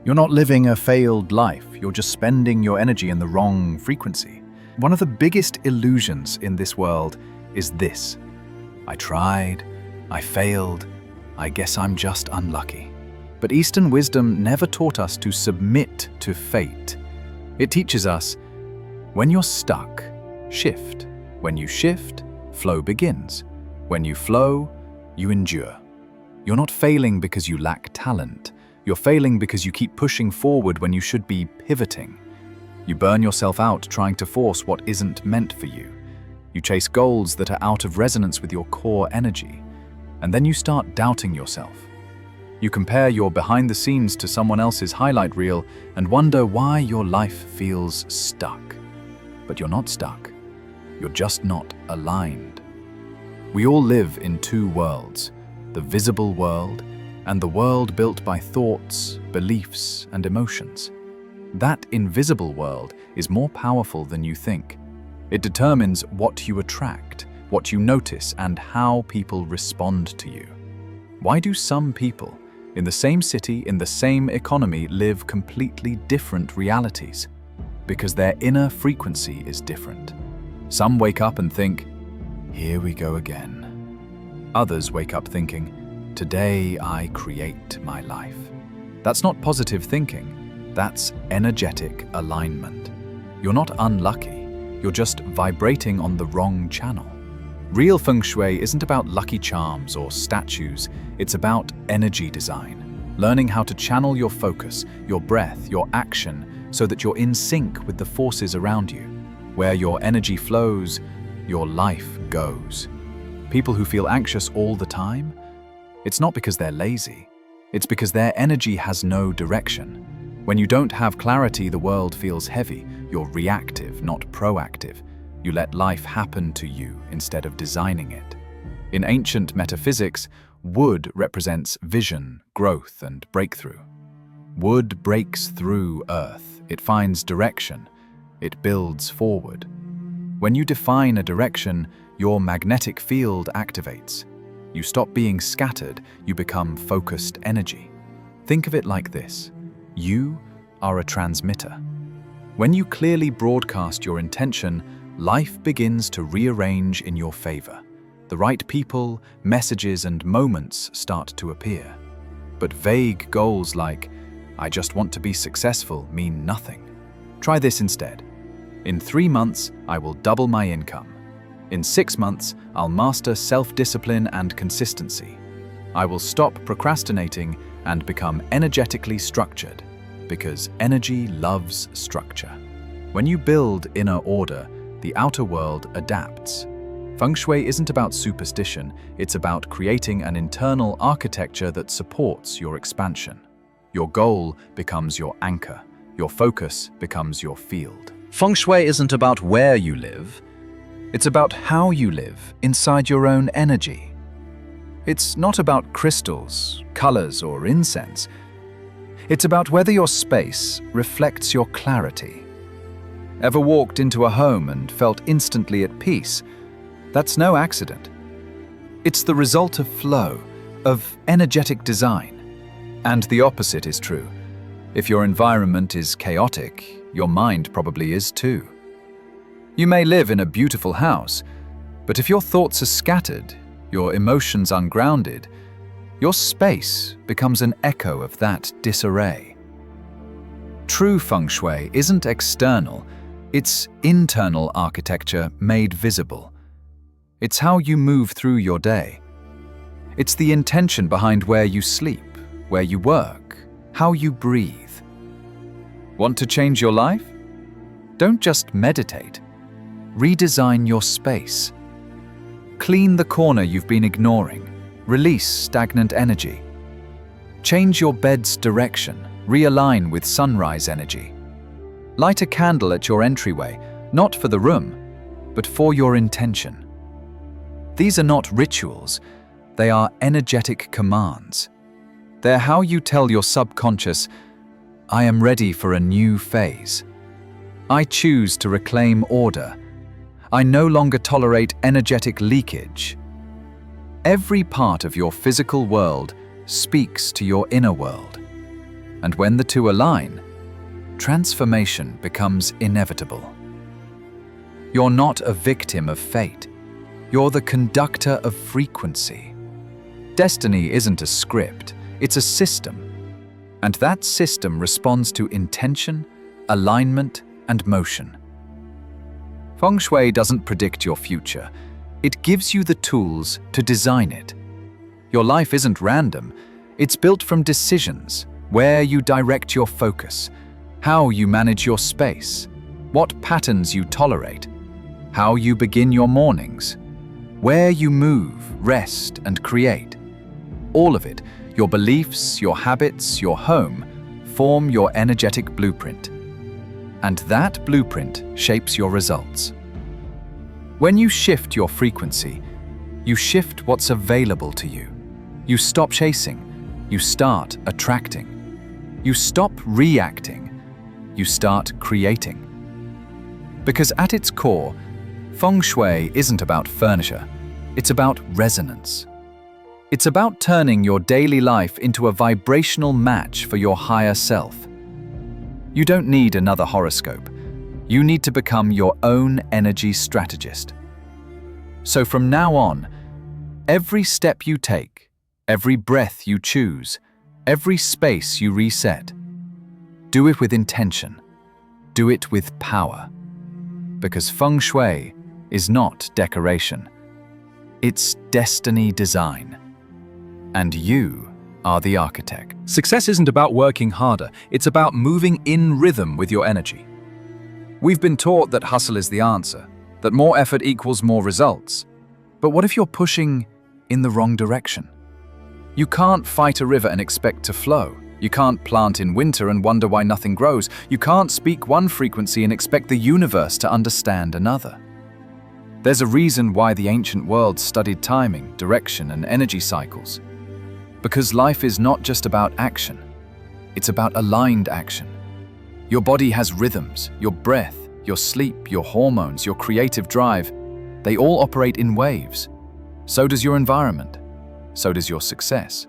You're not living a failed life, you're just spending your energy in the wrong frequency. One of the biggest illusions in this world is this: I tried, I failed, I guess I'm just unlucky. But Eastern wisdom never taught us to submit to fate. It teaches us, when you're stuck, shift. When you shift, flow begins. When you flow, you endure. You're not failing because you lack talent. You're failing because you keep pushing forward when you should be pivoting. You burn yourself out trying to force what isn't meant for you. You chase goals that are out of resonance with your core energy. And then you start doubting yourself. You compare your behind the scenes to someone else's highlight reel and wonder why your life feels stuck. But you're not stuck. You're just not aligned. We all live in two worlds, the visible world and the world built by thoughts, beliefs, and emotions. That invisible world is more powerful than you think. It determines what you attract, what you notice, and how people respond to you. Why do some people, in the same city, in the same economy, live completely different realities? Because their inner frequency is different. Some wake up and think, here we go again. Others wake up thinking, today I create my life. That's not positive thinking, that's energetic alignment. You're not unlucky, you're just vibrating on the wrong channel. Real Feng Shui isn't about lucky charms or statues, it's about energy design. Learning how to channel your focus, your breath, your action, so that you're in sync with the forces around you. Where your energy flows, your life goes. People who feel anxious all the time, it's not because they're lazy, it's because their energy has no direction. When you don't have clarity, the world feels heavy. You're reactive, not proactive. You let life happen to you instead of designing it. In ancient metaphysics, wood represents vision, growth, and breakthrough. Wood breaks through earth. It finds direction. It builds forward. When you define a direction, your magnetic field activates. You stop being scattered, you become focused energy. Think of it like this: you are a transmitter. When you clearly broadcast your intention, life begins to rearrange in your favor. The right people, messages, and moments start to appear. But vague goals like, I just want to be successful, mean nothing. Try this instead. In 3 months, I will double my income. In 6 months, I'll master self-discipline and consistency. I will stop procrastinating and become energetically structured, because energy loves structure. When you build inner order, the outer world adapts. Feng Shui isn't about superstition, it's about creating an internal architecture that supports your expansion. Your goal becomes your anchor, your focus becomes your field. Feng Shui isn't about where you live, it's about how you live inside your own energy. It's not about crystals, colors, or incense. It's about whether your space reflects your clarity. Ever walked into a home and felt instantly at peace? That's no accident. It's the result of flow, of energetic design. And the opposite is true. If your environment is chaotic, your mind probably is too. You may live in a beautiful house, but if your thoughts are scattered, your emotions ungrounded, your space becomes an echo of that disarray. True Feng Shui isn't external, it's internal architecture made visible. It's how you move through your day. It's the intention behind where you sleep, where you work, how you breathe. Want to change your life? Don't just meditate. Redesign your space. Clean the corner you've been ignoring. Release stagnant energy. Change your bed's direction. Realign with sunrise energy. Light a candle at your entryway, not for the room, but for your intention. These are not rituals, they are energetic commands. They're how you tell your subconscious, I am ready for a new phase. I choose to reclaim order. I no longer tolerate energetic leakage. Every part of your physical world speaks to your inner world. And when the two align, transformation becomes inevitable. You're not a victim of fate. You're the conductor of frequency. Destiny isn't a script, it's a system. And that system responds to intention, alignment, and motion. Feng Shui doesn't predict your future. It gives you the tools to design it. Your life isn't random. It's built from decisions, where you direct your focus, how you manage your space, what patterns you tolerate, how you begin your mornings, where you move, rest, and create. All of it, your beliefs, your habits, your home, form your energetic blueprint. And that blueprint shapes your results. When you shift your frequency, you shift what's available to you. You stop chasing, you start attracting. You stop reacting, you start creating. Because at its core, Feng Shui isn't about furniture, it's about resonance. It's about turning your daily life into a vibrational match for your higher self. You don't need another horoscope. You need to become your own energy strategist. So from now on, every step you take, every breath you choose, every space you reset, do it with intention. Do it with power. Because Feng Shui is not decoration. It's destiny design. And you are the architect. Success isn't about working harder, it's about moving in rhythm with your energy. We've been taught that hustle is the answer, that more effort equals more results. But what if you're pushing in the wrong direction? You can't fight a river and expect to flow. You can't plant in winter and wonder why nothing grows. You can't speak one frequency and expect the universe to understand another. There's a reason why the ancient world studied timing, direction, and energy cycles. Because life is not just about action. It's about aligned action. Your body has rhythms, your breath, your sleep, your hormones, your creative drive. They all operate in waves. So does your environment. So does your success.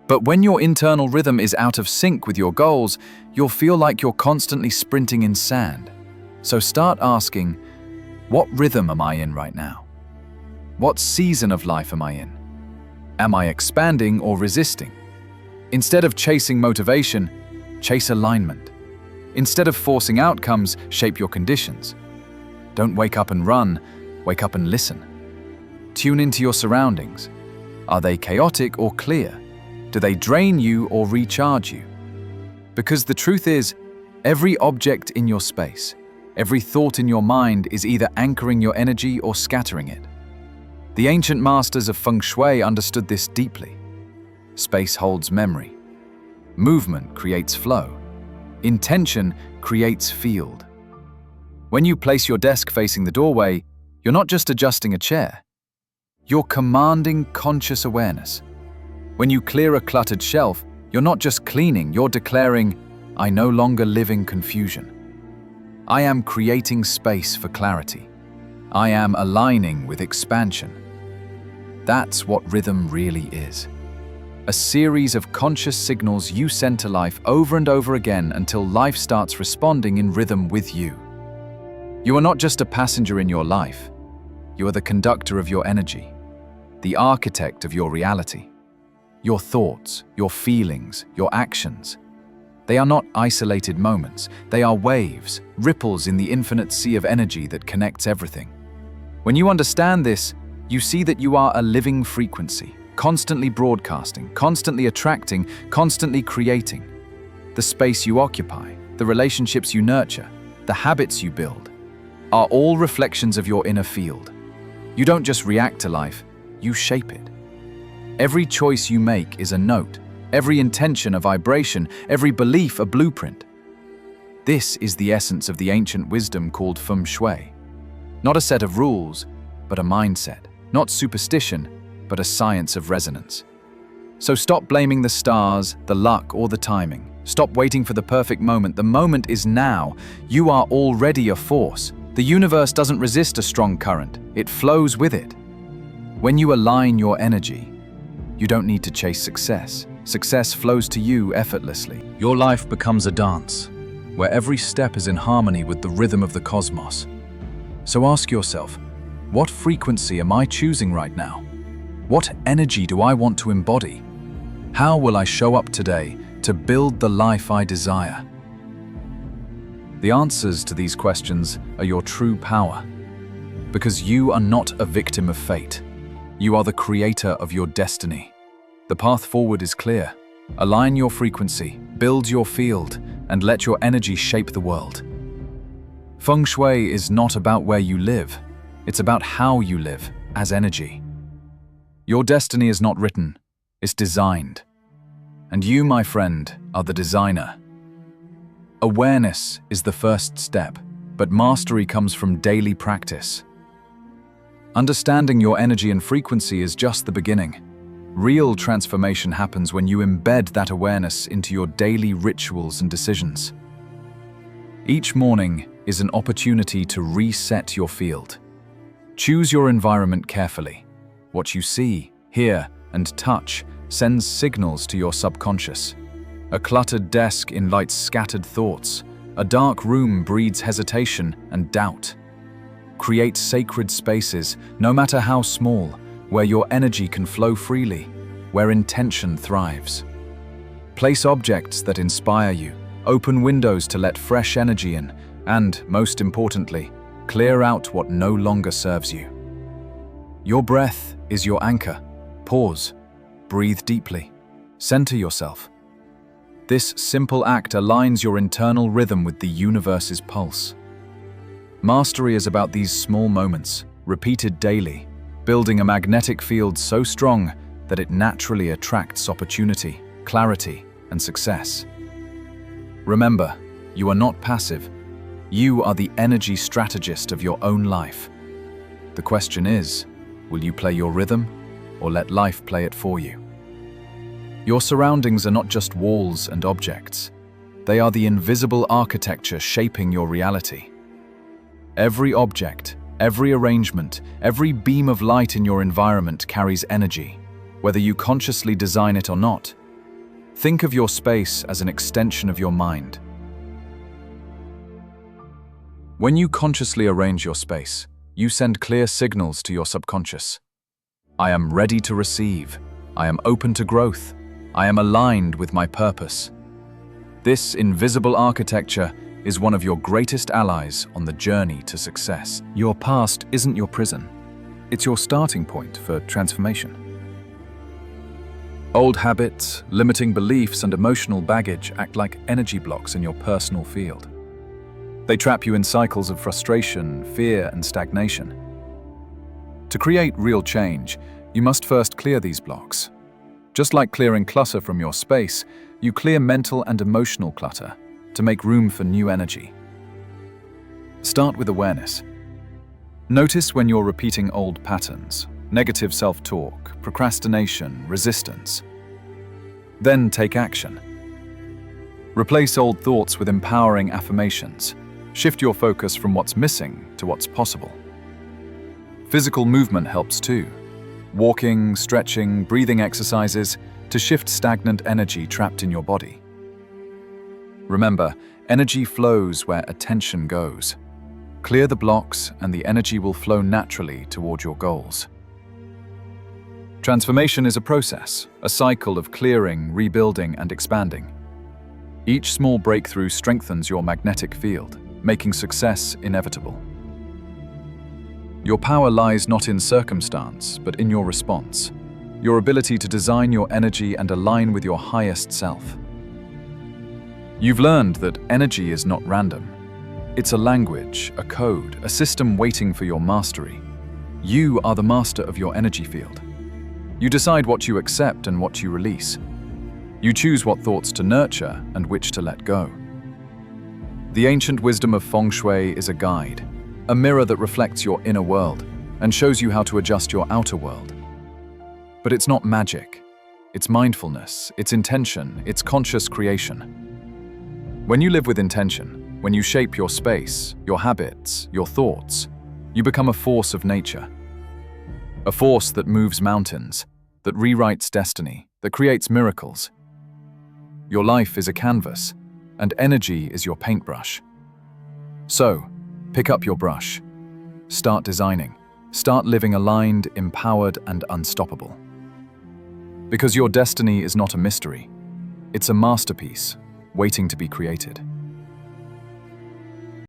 But when your internal rhythm is out of sync with your goals, you'll feel like you're constantly sprinting in sand. So start asking, what rhythm am I in right now? What season of life am I in? Am I expanding or resisting? Instead of chasing motivation, chase alignment. Instead of forcing outcomes, shape your conditions. Don't wake up and run, wake up and listen. Tune into your surroundings. Are they chaotic or clear? Do they drain you or recharge you? Because the truth is, every object in your space, every thought in your mind is either anchoring your energy or scattering it. The ancient masters of Feng Shui understood this deeply. Space holds memory. Movement creates flow. Intention creates field. When you place your desk facing the doorway, you're not just adjusting a chair. You're commanding conscious awareness. When you clear a cluttered shelf, you're not just cleaning, you're declaring, I no longer live in confusion. I am creating space for clarity. I am aligning with expansion. That's what rhythm really is. A series of conscious signals you send to life over and over again until life starts responding in rhythm with you. You are not just a passenger in your life. You are the conductor of your energy, the architect of your reality. Your thoughts, your feelings, your actions. They are not isolated moments. They are waves, ripples in the infinite sea of energy that connects everything. When you understand this, you see that you are a living frequency, constantly broadcasting, constantly attracting, constantly creating. The space you occupy, the relationships you nurture, the habits you build, are all reflections of your inner field. You don't just react to life, you shape it. Every choice you make is a note, every intention a vibration, every belief a blueprint. This is the essence of the ancient wisdom called Feng Shui. Not a set of rules, but a mindset. Not superstition, but a science of resonance. So stop blaming the stars, the luck, or the timing. Stop waiting for the perfect moment. The moment is now. You are already a force. The universe doesn't resist a strong current. It flows with it. When you align your energy, you don't need to chase success. success flows to you effortlessly. Your life becomes a dance, where every step is in harmony with the rhythm of the cosmos. So ask yourself, what frequency am I choosing right now? What energy do I want to embody? How will I show up today to build the life I desire? The answers to these questions are your true power, because you are not a victim of fate. You are the creator of your destiny. The path forward is clear. Align your frequency, build your field, and let your energy shape the world. Feng Shui is not about where you live. It's about how you live as energy. Your destiny is not written, it's designed. And you, my friend, are the designer. Awareness is the first step, but mastery comes from daily practice. Understanding your energy and frequency is just the beginning. Real transformation happens when you embed that awareness into your daily rituals and decisions. Each morning is an opportunity to reset your field. Choose your environment carefully. What you see, hear, and touch sends signals to your subconscious. A cluttered desk invites scattered thoughts. A dark room breeds hesitation and doubt. Create sacred spaces, no matter how small, where your energy can flow freely, where intention thrives. Place objects that inspire you, open windows to let fresh energy in, and, most importantly, clear out what no longer serves you. Your breath is your anchor. Pause. Breathe deeply. Center yourself. This simple act aligns your internal rhythm with the universe's pulse. Mastery is about these small moments, repeated daily, building a magnetic field so strong that it naturally attracts opportunity, clarity, and success. Remember, you are not passive. You are the energy strategist of your own life. The question is, will you play your rhythm, or let life play it for you? Your surroundings are not just walls and objects. They are the invisible architecture shaping your reality. Every object, every arrangement, every beam of light in your environment carries energy, whether you consciously design it or not. Think of your space as an extension of your mind. When you consciously arrange your space, you send clear signals to your subconscious. I am ready to receive. I am open to growth. I am aligned with my purpose. This invisible architecture is one of your greatest allies on the journey to success. Your past isn't your prison. It's your starting point for transformation. Old habits, limiting beliefs, and emotional baggage act like energy blocks in your personal field. They trap you in cycles of frustration, fear, and stagnation. To create real change, you must first clear these blocks. Just like clearing clutter from your space, you clear mental and emotional clutter to make room for new energy. Start with awareness. Notice when you're repeating old patterns, negative self-talk, procrastination, resistance. Then take action. Replace old thoughts with empowering affirmations. Shift your focus from what's missing to what's possible. Physical movement helps too. Walking, stretching, breathing exercises to shift stagnant energy trapped in your body. Remember, energy flows where attention goes. Clear the blocks and the energy will flow naturally toward your goals. Transformation is a process, a cycle of clearing, rebuilding, and expanding. Each small breakthrough strengthens your magnetic field, making success inevitable. Your power lies not in circumstance, but in your response, your ability to design your energy and align with your highest self. You've learned that energy is not random. It's a language, a code, a system waiting for your mastery. You are the master of your energy field. You decide what you accept and what you release. You choose what thoughts to nurture and which to let go. The ancient wisdom of Feng Shui is a guide, a mirror that reflects your inner world and shows you how to adjust your outer world. But it's not magic. It's mindfulness, it's intention, it's conscious creation. When you live with intention, when you shape your space, your habits, your thoughts, you become a force of nature. A force that moves mountains, that rewrites destiny, that creates miracles. Your life is a canvas, and energy is your paintbrush. So, pick up your brush. Start designing. Start living aligned, empowered, and unstoppable. Because your destiny is not a mystery. It's a masterpiece, waiting to be created.